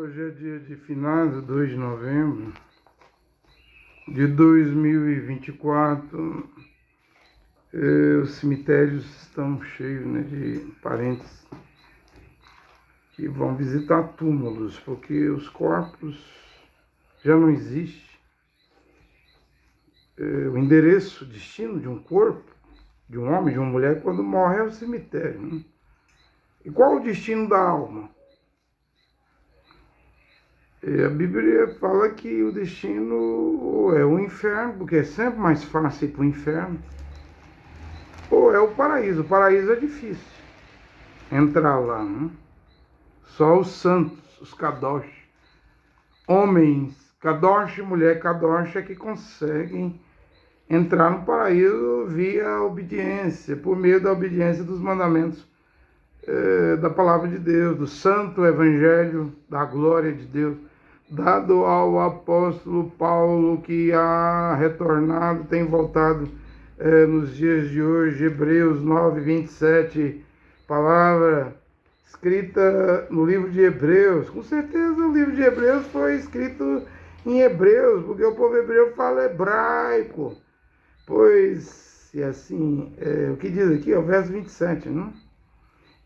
Hoje é dia de finados, 2 de novembro de 2024. Os cemitérios estão cheios, né, de parentes que vão visitar túmulos, porque os corpos já não existem. O endereço, o destino de um corpo, de um homem, de uma mulher, quando morre é o cemitério, né? E qual o destino da alma? A Bíblia fala que o destino ou é o inferno, porque é sempre mais fácil ir para o inferno, ou é o paraíso. O paraíso é difícil entrar lá, né? Só os santos, os kadosh, homens kadosh, mulher kadosh, é que conseguem entrar no paraíso via obediência, por meio da obediência dos mandamentos da palavra de Deus, do santo evangelho, da glória de Deus, dado ao apóstolo Paulo, que há retornado, tem voltado nos dias de hoje, Hebreus 9, 27, palavra escrita no livro de Hebreus. Com certeza o livro de Hebreus foi escrito em hebreus, porque o povo hebreu fala hebraico. Pois, e assim, o que diz aqui, o verso 27, né?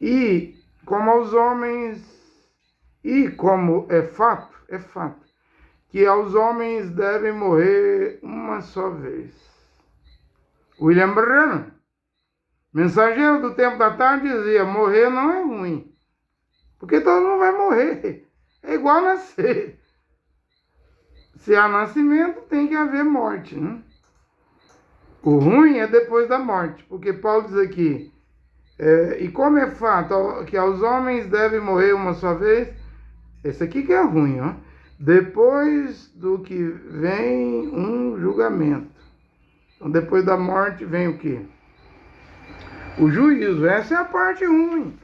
E como aos homens, e como é fato, que aos homens devem morrer uma só vez. William Branham, mensageiro do tempo da tarde, dizia: morrer não é ruim, porque todo mundo vai morrer, é igual nascer. Se há nascimento, tem que haver morte, né? O ruim é depois da morte, porque Paulo diz aqui, e como é fato que aos homens devem morrer uma só vez, esse aqui que é ruim, ó. Depois do que vem um julgamento. Então, depois da morte vem o quê? O juízo. Essa é a parte ruim.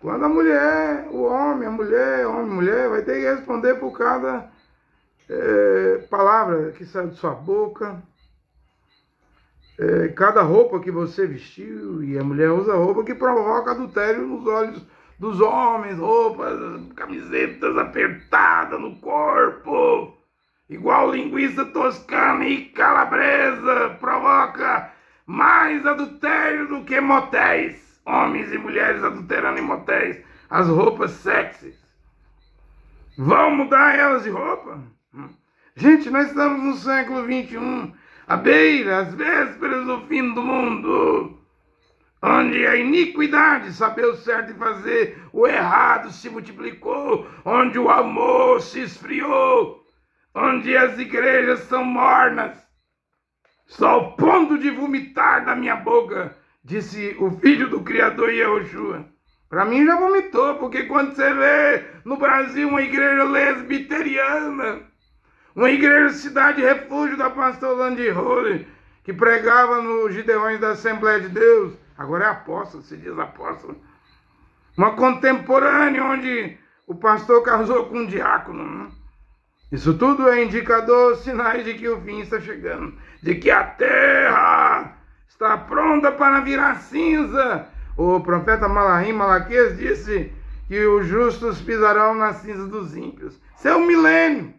Quando a mulher, o homem, a mulher, vai ter que responder por cada palavra que saiu de sua boca. Cada roupa que você vestiu, e a mulher usa roupa que provoca adultério nos olhos dos homens, roupas, camisetas apertadas no corpo, igual linguiça toscana e calabresa, provoca mais adultério do que motéis, homens e mulheres adulterando em motéis, as roupas sexys. Vão mudar elas de roupa? Gente, nós estamos no século XXI, à beira, às vésperas do fim do mundo, onde a iniquidade, saber o certo e fazer o errado, se multiplicou, onde o amor se esfriou, onde as igrejas são mornas, só ao ponto de vomitar da minha boca, disse o filho do Criador Yehoshua. Para mim já vomitou, porque quando você vê no Brasil uma igreja lesbiteriana, uma igreja cidade refúgio da pastor Landy Holy, que pregava nos Gideões da Assembleia de Deus, agora é apóstolo, se diz apóstolo. Uma contemporânea onde o pastor casou com um diácono, né? Isso tudo é indicador, sinais de que o fim está chegando, de que a terra está pronta para virar cinza. O profeta Malaquias disse que os justos pisarão na cinza dos ímpios. Isso é o milênio,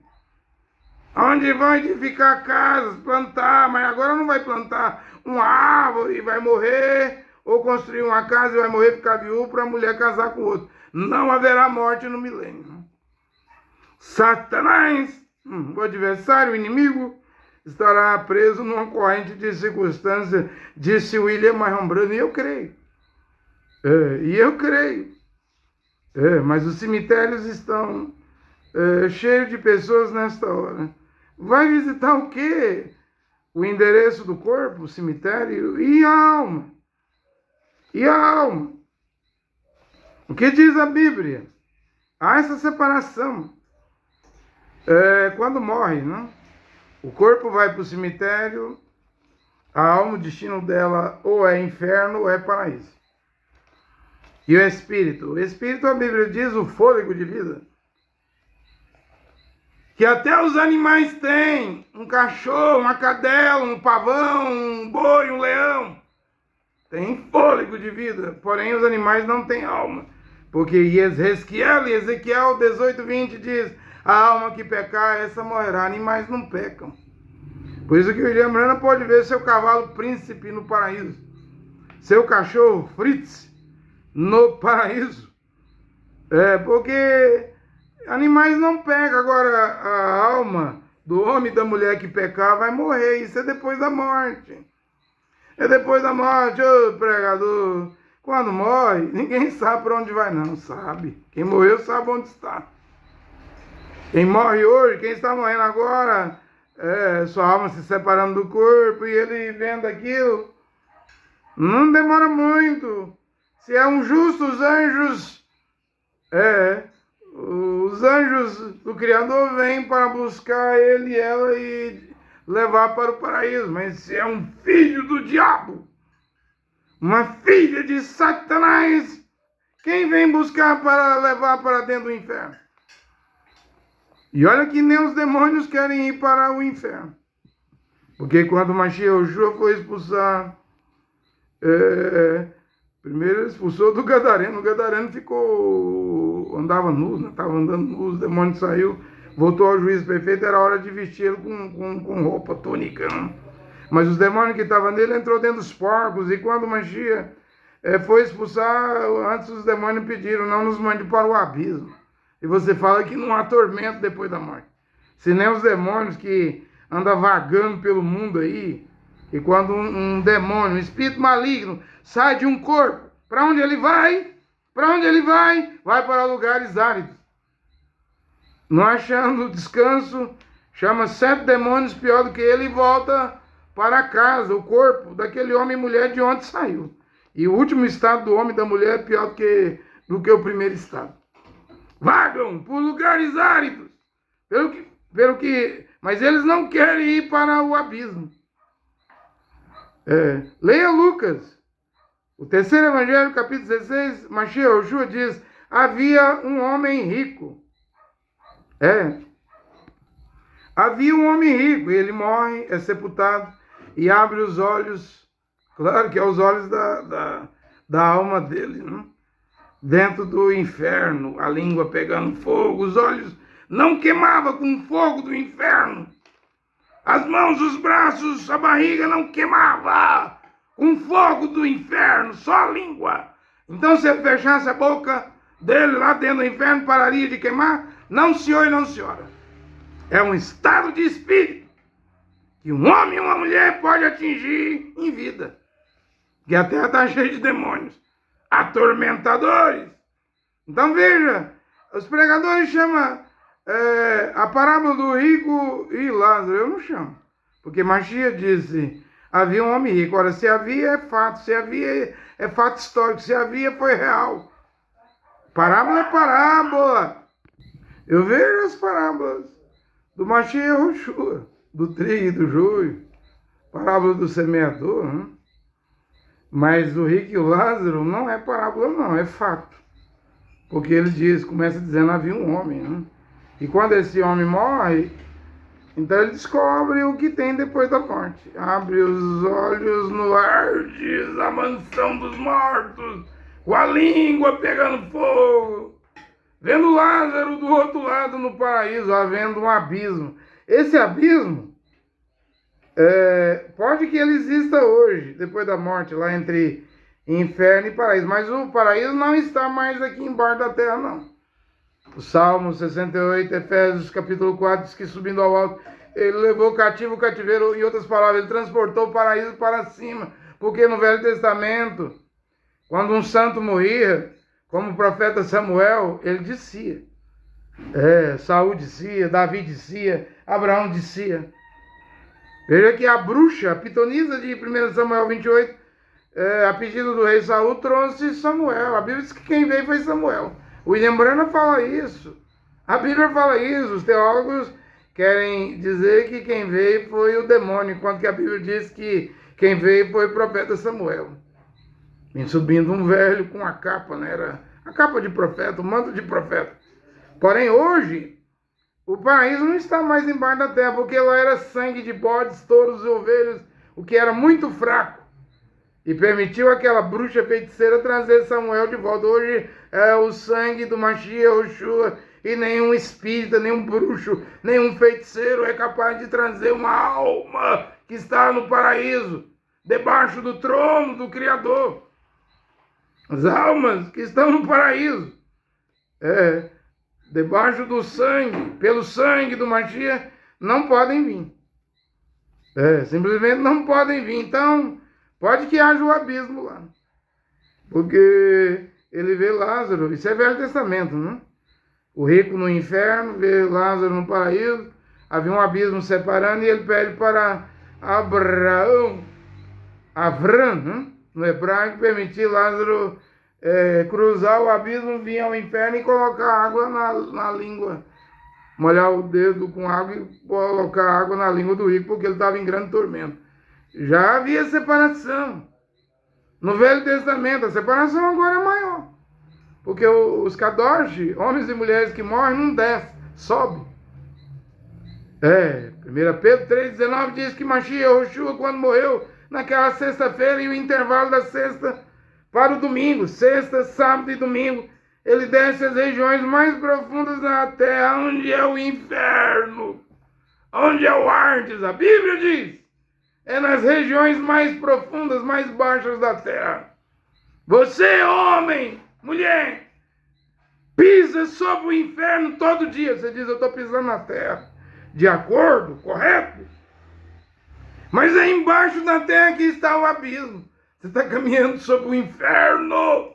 onde vão edificar casas, plantar, mas agora não vai plantar uma árvore e vai morrer, ou construir uma casa e vai morrer, ficar viúvo para a mulher casar com outro. Não haverá morte no milênio. Satanás, o adversário, o inimigo, estará preso numa corrente de circunstâncias, disse William Branham, e eu creio. Mas os cemitérios estão cheios de pessoas nesta hora. Vai visitar o quê? O endereço do corpo, o cemitério, e a alma. E a alma. O que diz a Bíblia? Há essa separação. Quando morre, né? O corpo vai para o cemitério, a alma, o destino dela ou é inferno ou é paraíso. E o espírito? O espírito, a Bíblia diz, o fôlego de vida, que até os animais têm, um cachorro, uma cadela, um pavão, um boi, um leão, tem fôlego de vida, porém os animais não têm alma. Porque Ezequiel 18:20 diz: a alma que pecar, essa morrerá. Animais não pecam. Por isso que o William Brana pode ver seu cavalo príncipe no paraíso, seu cachorro Fritz no paraíso. Porque animais não pecam. Agora, a alma do homem e da mulher que pecar vai morrer. Isso é depois da morte. É depois da morte, ô pregador. Quando morre, ninguém sabe para onde vai, não, sabe? Quem morreu sabe onde está. Quem morre hoje, quem está morrendo agora, sua alma se separando do corpo e ele vendo aquilo, não demora muito. Se é um justo, os anjos do Criador vêm para buscar ele e ela e levar para o paraíso. Mas se é um filho do diabo, uma filha de Satanás, quem vem buscar para levar para dentro do inferno? E olha que nem os demônios querem ir para o inferno. Porque quando Mashiach foi expulsar, primeiro ele expulsou do Gadareno. O Gadareno andava nu, estava andando nu, os demônios saiu, voltou ao juízo perfeito, era hora de vestir com roupa, túnica, né? Mas os demônios que estavam nele entrou dentro dos porcos, e quando Mashiach foi expulsar, antes os demônios pediram: não nos mande para o abismo. E você fala que não há tormento depois da morte. Se nem os demônios que andam vagando pelo mundo aí, e quando um demônio, um espírito maligno, sai de um corpo, para onde ele vai? Para onde ele vai? Vai para lugares áridos. Não achando descanso, chama 7 demônios pior do que ele e volta para casa, o corpo daquele homem e mulher de onde saiu. E o último estado do homem e da mulher é pior do que o primeiro estado. Vagam por lugares áridos, mas eles não querem ir para o abismo. Leia Lucas, o terceiro evangelho, capítulo 16, Mashiach diz: havia um homem rico. Havia um homem rico, e ele morre, é sepultado, e abre os olhos, claro que é os olhos da alma dele, né? Dentro do inferno, a língua pegando fogo, os olhos não queimavam com o fogo do inferno, as mãos, os braços, a barriga não queimava com fogo do inferno, só a língua. Então, se ele fechasse a boca dele lá dentro do inferno, pararia de queimar? Não, senhor e não, senhora. É um estado de espírito que um homem e uma mulher pode atingir em vida. Que a terra está cheia de demônios, atormentadores. Então veja, os pregadores chamam a parábola do rico e Lázaro. Eu não chamo, porque Mashiach disse: havia um homem rico. Ora, se havia é fato, se havia é fato histórico, se havia foi real. Parábola é parábola. Eu vejo as parábolas do Mashiach, do trigo e do joio, parábola do semeador, né? Mas o rico e o Lázaro não é parábola, não, é fato. Porque ele diz, começa dizendo: havia um homem, né? E quando esse homem morre, então ele descobre o que tem depois da morte. Abre os olhos no Hades, a mansão dos mortos, com a língua pegando fogo, vendo Lázaro do outro lado no paraíso, havendo um abismo. Esse abismo, pode que ele exista hoje, depois da morte, lá entre inferno e paraíso. Mas o paraíso não está mais aqui embaixo da terra, não. O Salmo 68, Efésios capítulo 4, diz que subindo ao alto, ele levou cativo o cativeiro. Em outras palavras, ele transportou o paraíso para cima. Porque no Velho Testamento, quando um santo morria, como o profeta Samuel, ele descia. Saul descia, Davi descia, Abraão descia. Veja que a bruxa, a pitonisa de 1 Samuel 28, a pedido do rei Saul, trouxe Samuel. A Bíblia diz que quem veio foi Samuel. O William Brana fala isso. A Bíblia fala isso. Os teólogos querem dizer que quem veio foi o demônio, enquanto que a Bíblia diz que quem veio foi o profeta Samuel. Vem subindo um velho com a capa, né? Era a capa de profeta, o manto de profeta. Porém, hoje, o paraíso não está mais embaixo da terra, porque lá era sangue de bodes, touros e ovelhas, o que era muito fraco. e permitiu aquela bruxa feiticeira trazer Samuel de volta. Hoje é o sangue do Mashiach Yoshua, e nenhum espírita, nenhum bruxo, nenhum feiticeiro é capaz de trazer uma alma que está no paraíso, debaixo do trono do Criador. As almas que estão no paraíso, debaixo do sangue, pelo sangue do Mashiach, não podem vir. Simplesmente não podem vir. Então, pode que haja o abismo lá. Porque ele vê Lázaro, isso é Velho Testamento, né? O rico no inferno, vê Lázaro no paraíso, havia um abismo separando, e ele pede para Avram, né? No hebraico, permitir Lázaro cruzar o abismo, vir ao inferno e colocar água na língua. Molhar o dedo com água e colocar água na língua do rico, porque ele estava em grande tormento. Já havia separação. No Velho Testamento, a separação agora é maior. Porque os Kadosh, homens e mulheres que morrem, não desce, sobe. 1 Pedro 3,19 diz que Mashiach Yoshua, quando morreu, naquela sexta-feira, e o intervalo da sexta para o domingo, sexta, sábado e domingo, ele desce às regiões mais profundas da terra, onde é o inferno, onde é o Hades. A Bíblia diz, é nas regiões mais profundas, mais baixas da terra. Você, homem, mulher, pisa sobre o inferno todo dia. Você diz, eu estou pisando na terra. De acordo, correto? Mas é embaixo da terra que está o abismo. Você está caminhando sobre o inferno.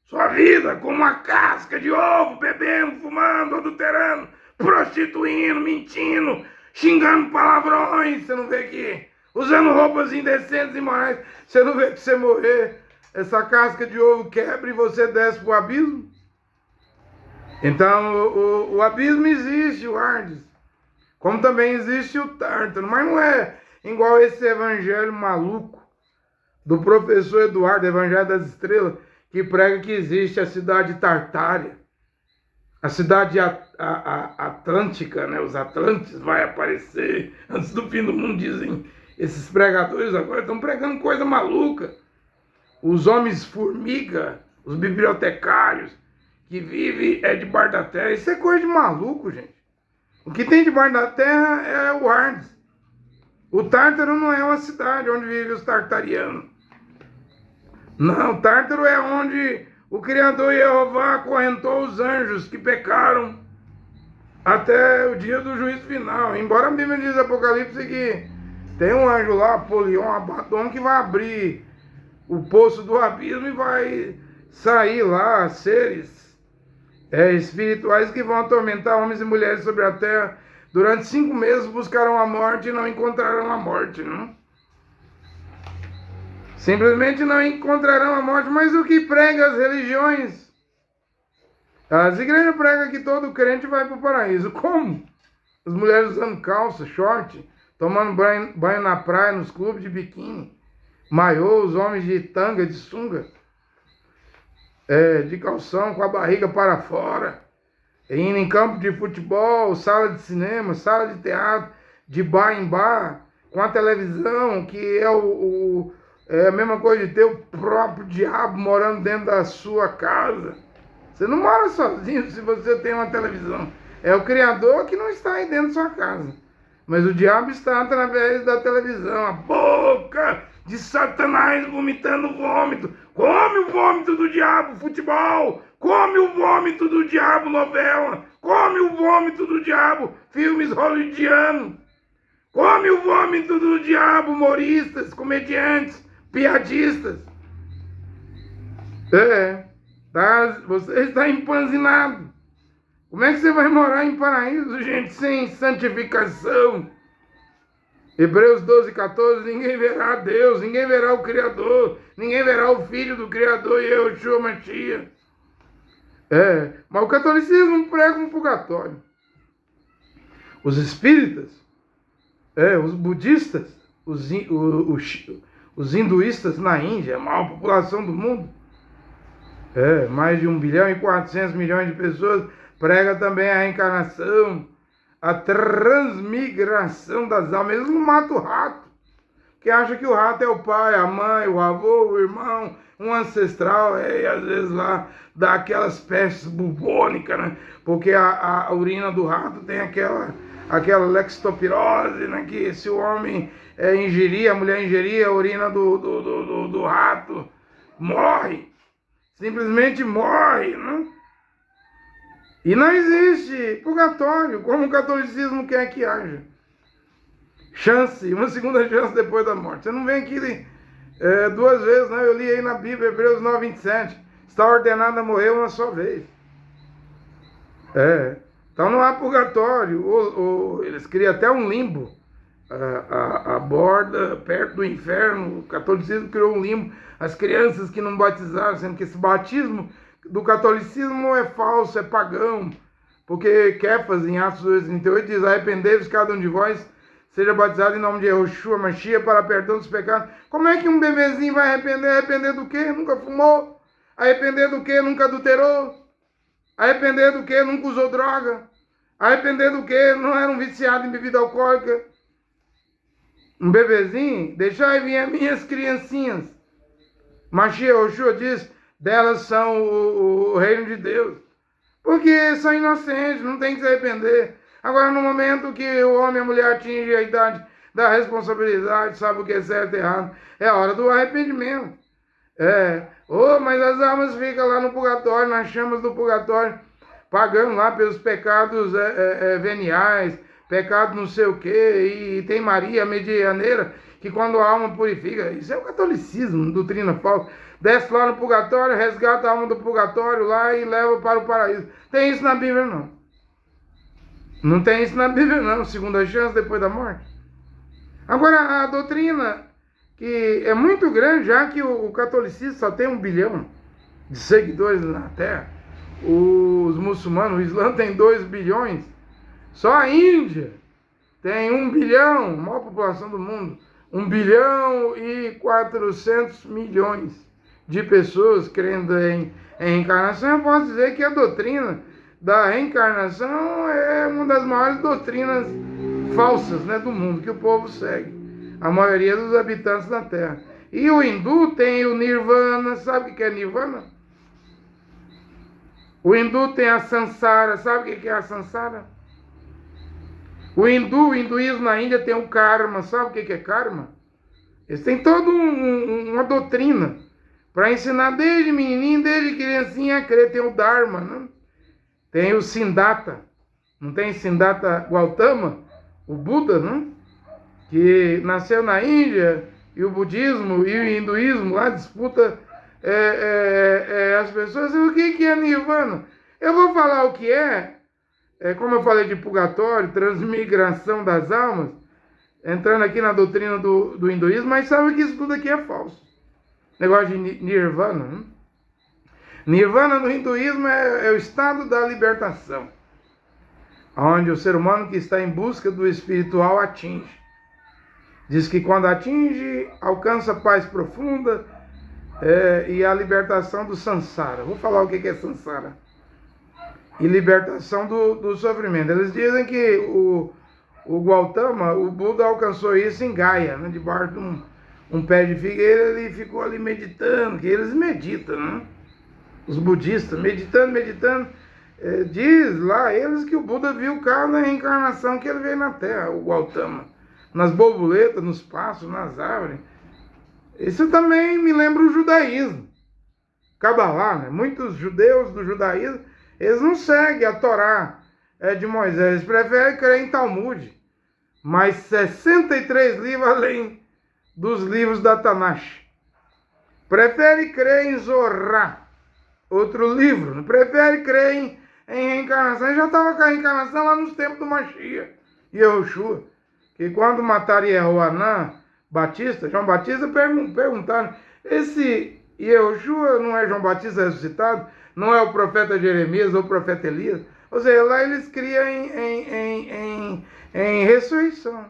Sua vida como uma casca de ovo, bebendo, fumando, adulterando, prostituindo, mentindo, xingando palavrões. Você não vê que usando roupas indecentes e imorais. Você não vê que você morrer, essa casca de ovo quebra e você desce para o abismo? Então o abismo existe, o Hades. Como também existe o Tártaro. Mas não é igual esse evangelho maluco do professor Eduardo, Evangelho das Estrelas, que prega que existe a cidade Tartária, a cidade atlântica, né? Os Atlantes vai aparecer antes do fim do mundo, dizem esses pregadores. Agora estão pregando coisa maluca. Os homens formiga, os bibliotecários que vivem debaixo da terra, isso é coisa de maluco, gente. O que tem debaixo da terra é o Hades. O Tártaro não é uma cidade onde vivem os tartarianos. Não, Tártaro é onde o Criador Jeová acorrentou os anjos que pecaram até o dia do juízo final. Embora a Bíblia diz no Apocalipse que tem um anjo lá, Apolion, Abaddon, que vai abrir o poço do abismo e vai sair lá seres espirituais que vão atormentar homens e mulheres sobre a terra. Durante 5 meses buscarão a morte e não encontrarão a morte, não? Simplesmente não encontrarão a morte. Mas o que prega as religiões? As igrejas pregam que todo crente vai para o paraíso. Como? As mulheres usando calça, short, tomando banho na praia, nos clubes de biquíni, maiô, os homens de tanga, de sunga, de calção, com a barriga para fora, indo em campo de futebol, sala de cinema, sala de teatro, de bar em bar, com a televisão, que é a mesma coisa de ter o próprio diabo morando dentro da sua casa. Você não mora sozinho se você tem uma televisão. É o Criador que não está aí dentro da sua casa. Mas o diabo está através da televisão. A boca de Satanás vomitando vômito. Come o vômito do diabo, futebol. Come o vômito do diabo, novela. Come o vômito do diabo, filmes hollywoodianos. Come o vômito do diabo, humoristas, comediantes, piadistas. Você está empanzinado. Como é que você vai morar em paraíso, gente, sem santificação? Hebreus 12:14, ninguém verá Deus, ninguém verá o Criador, ninguém verá o Filho do Criador, Yeshua Mashiach. Mas o catolicismo prega um purgatório. Os espíritas, os budistas, os hinduístas na Índia, a maior população do mundo, mais de 1,4 bilhão de pessoas, prega também a reencarnação, a transmigração das almas. Eles não matam o rato. que acha que o rato é o pai, a mãe, o avô, o irmão, um ancestral, e às vezes lá dá aquelas pestes bubônicas, né? Porque a urina do rato tem aquela leptospirose, né? Que se o homem ingerir, a mulher ingerir a urina do rato, morre. Simplesmente morre, né? E não existe purgatório, como o catolicismo quer que haja. Chance, uma segunda chance depois da morte. Você não vem aqui duas vezes, né? Eu li aí na Bíblia, Hebreus 9:27. Está ordenado a morrer uma só vez. Então não há purgatório. Eles criam até um limbo. A borda, perto do inferno, o catolicismo criou um limbo. As crianças que não batizaram, sendo que esse batismo do catolicismo é falso, é pagão. Porque Kefas, em Atos 2:38, diz: arrependei-vos cada um de vós, seja batizado em nome de Yehoshua Mashiach para perdão dos pecados. Como é que um bebezinho vai arrepender? Arrepender do quê? Nunca fumou? Arrepender do quê? Nunca adulterou? Arrepender do quê? Nunca usou droga? Arrepender do quê? Não era um viciado em bebida alcoólica? Um bebezinho? Deixai vir as minhas criancinhas. Mashiach Yehoshua diz: delas são o reino de Deus. Porque são inocentes, não tem que se arrepender. Agora, no momento que o homem e a mulher atingem a idade da responsabilidade, sabe o que é certo e errado, é a hora do arrependimento. Mas as almas ficam lá no purgatório, nas chamas do purgatório, pagando lá pelos pecados veniais, pecado não sei o quê, e tem Maria Medianeira, que quando a alma purifica, isso é o catolicismo, doutrina falsa, desce lá no purgatório, resgata a alma do purgatório lá e leva para o paraíso. Tem isso na Bíblia, não. Não tem isso na Bíblia, não. Segunda chance depois da morte. Agora, a doutrina, que é muito grande, já que o catolicismo só tem 1 bilhão de seguidores na Terra. Os muçulmanos, o Islã tem 2 bilhões. Só a Índia tem 1 bilhão, a maior população do mundo. 1 bilhão e 400 milhões de pessoas crendo em reencarnação. Eu posso dizer que a doutrina da reencarnação é uma das maiores doutrinas falsas, né, do mundo, que o povo segue. A maioria dos habitantes da Terra. E o hindu tem o nirvana. Sabe o que é nirvana? O hindu tem a sansara. Sabe o que é a sansara? O hinduísmo na Índia tem o karma. Sabe o que é karma? Eles têm toda uma doutrina para ensinar desde menininho, desde criancinha a crer. Tem o dharma, né? Tem o Siddhartha. Não tem Siddhartha Gautama? O Buda, né? Que nasceu na Índia, e o budismo e o hinduísmo lá disputa as pessoas. E o que é nirvana? Eu vou falar o que como eu falei de purgatório, transmigração das almas, entrando aqui na doutrina do hinduísmo, mas sabe que isso tudo aqui é falso. Negócio de nirvana, né? Nirvana no hinduísmo é o estado da libertação, onde o ser humano que está em busca do espiritual atinge. Diz que quando atinge, alcança paz profunda e a libertação do sansara. Vou falar o que é sansara. E libertação do sofrimento. Eles dizem que o Gautama, o Buda, alcançou isso em Gaia, né? Debaixo de um pé de figueira, ele ficou ali meditando, que eles meditam, né? Os budistas, meditando. Diz lá eles que o Buda viu cada reencarnação que ele veio na Terra, o Gautama. Nas borboletas, nos passos, nas árvores. Isso também me lembra o judaísmo. Cabalá, né? Muitos judeus do judaísmo, eles não seguem a Torá de Moisés, eles preferem crer em Talmud. Mas 63 livros além dos livros da Tanakh. Prefere crer em Zorá, outro livro. Não prefere crer em reencarnação. Já estava com a reencarnação lá nos tempos do Mashiach, Yehoshua. Que quando mataram Yehoanã Batista, João Batista, perguntaram: esse Yehoshua não é João Batista ressuscitado? Não é o profeta Jeremias ou o profeta Elias? Ou seja, lá eles criam em ressurreição.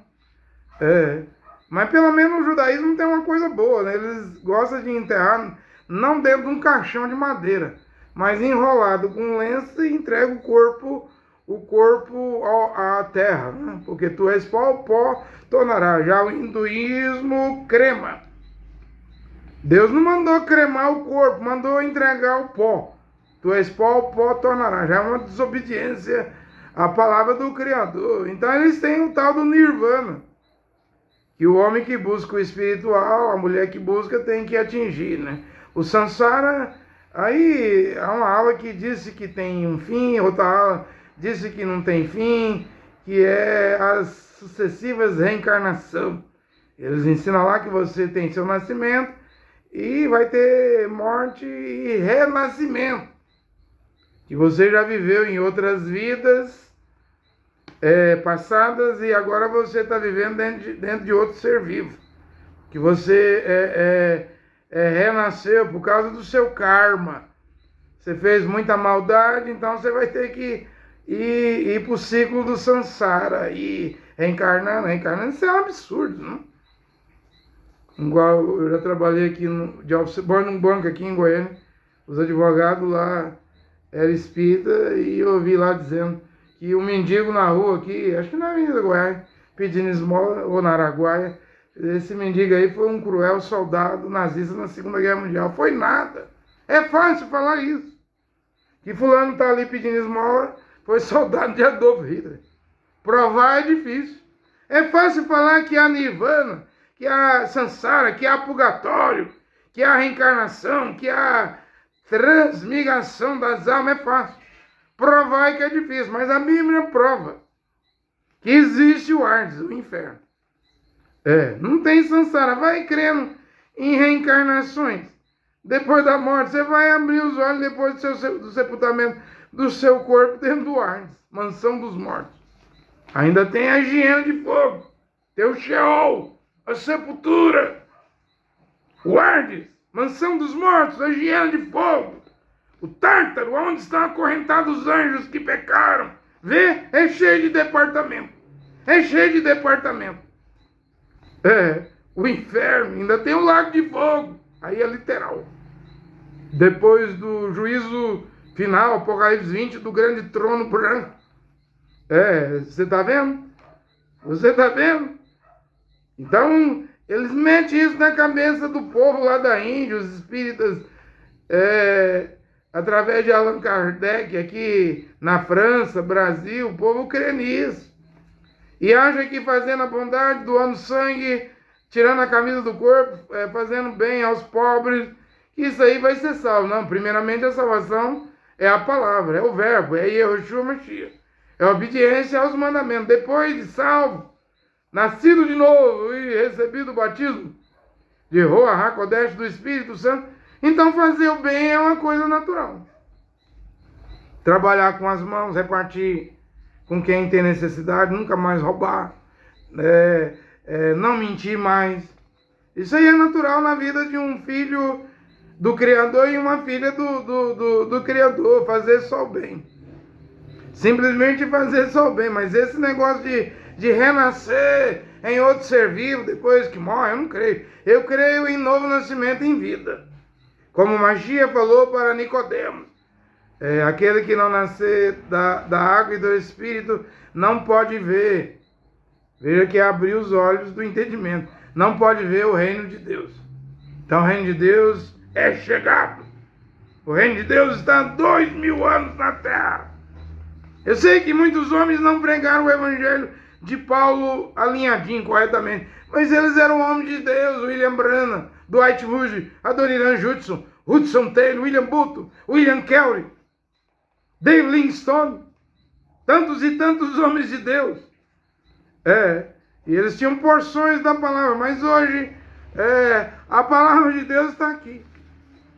Mas pelo menos o judaísmo tem uma coisa boa, né? Eles gostam de enterrar não dentro de um caixão de madeira, mas enrolado com um lenço, e entrega o corpo o corpo à terra, né? Porque tu és pó, o pó tornará. Já o hinduísmo crema. Deus não mandou cremar o corpo, mandou entregar o pó. Tu és pó, o pó tornará. Já é uma desobediência à palavra do Criador. Então eles têm o tal do nirvana, que o homem que busca o espiritual, a mulher que busca, tem que atingir, né? O samsara, aí há uma aula que disse que tem um fim, outra aula disse que não tem fim, que é as sucessivas reencarnações. Eles ensinam lá que você tem seu nascimento e vai ter morte e renascimento, que você já viveu em outras vidas passadas e agora você está vivendo dentro de outro ser vivo, que você renasceu por causa do seu karma. Você fez muita maldade, então você vai ter que ir para o ciclo do samsara e reencarnando. Isso é um absurdo, não? Igual eu já trabalhei aqui de office boy num banco aqui em Goiânia, os advogados lá eram espírita e eu ouvi lá dizendo que o mendigo na rua aqui, acho que na Avenida Goiás, pedindo esmola, ou na Araguaia, esse mendigo aí foi um cruel soldado nazista na Segunda Guerra Mundial. Foi nada. É fácil falar isso. Que fulano tá ali pedindo esmola, foi soldado de Adolf Hitler. Provar é difícil. É fácil falar que há nirvana, que há samsara, que há purgatório, que há reencarnação, que há transmigração das almas. É fácil. Provar é que é difícil, mas a Bíblia prova que existe o Hades, o inferno. Não tem samsara. Vai crendo em reencarnações. Depois da morte, você vai abrir os olhos depois do sepultamento do seu corpo dentro do Hades, mansão dos mortos. Ainda tem a hiena de fogo, tem o Sheol, a sepultura, o Hades, mansão dos mortos, a hiena de fogo. O Tártaro, onde estão acorrentados os anjos que pecaram. Vê? É cheio de departamento. É cheio de departamento. O inferno, ainda tem o lago de fogo. Aí é literal. Depois do juízo final, Apocalipse 20, do grande trono branco. Você tá vendo? Você tá vendo? Então, eles metem isso na cabeça do povo lá da Índia, os espíritas, através de Allan Kardec, aqui na França, Brasil, o povo crê nisso. E acha que fazendo a bondade, doando sangue, tirando a camisa do corpo, fazendo bem aos pobres, isso aí vai ser salvo. Não, primeiramente a salvação é a palavra, é o verbo, é Yehoshua Mashiach. É a obediência aos mandamentos. Depois de salvo, nascido de novo e recebido o batismo de Ruach HaKodesh, do Espírito Santo, então fazer o bem é uma coisa natural. Trabalhar com as mãos, repartir com quem tem necessidade, nunca mais roubar, não mentir mais. Isso aí é natural na vida de um filho do Criador e uma filha do Criador, fazer só o bem. Simplesmente fazer só o bem, mas esse negócio de renascer em outro ser vivo depois que morre, eu não creio. Eu creio em novo nascimento em vida. Como Mashiach falou para Nicodemos, aquele que não nascer da água e do Espírito não pode ver. Veja que abriu os olhos do entendimento. Não pode ver o reino de Deus. Então o reino de Deus é chegado. O reino de Deus está há 2000 anos na terra. Eu sei que muitos homens não pregaram o evangelho de Paulo alinhadinho, corretamente. Mas eles eram homens de Deus. William Branham, Dwight Moody, Adoniran Judson, Hudson Taylor, William Butler, William Carey, Dave Livingstone. Tantos e tantos homens de Deus. E eles tinham porções da palavra. Mas hoje, a palavra de Deus está aqui.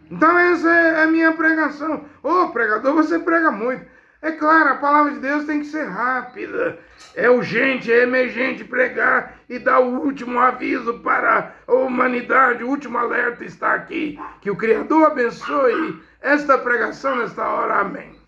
Então essa é a minha pregação. Pregador, você prega muito. É claro, a palavra de Deus tem que ser rápida, é urgente, é emergente pregar e dar o último aviso para a humanidade, o último alerta está aqui. Que o Criador abençoe esta pregação nesta hora. Amém.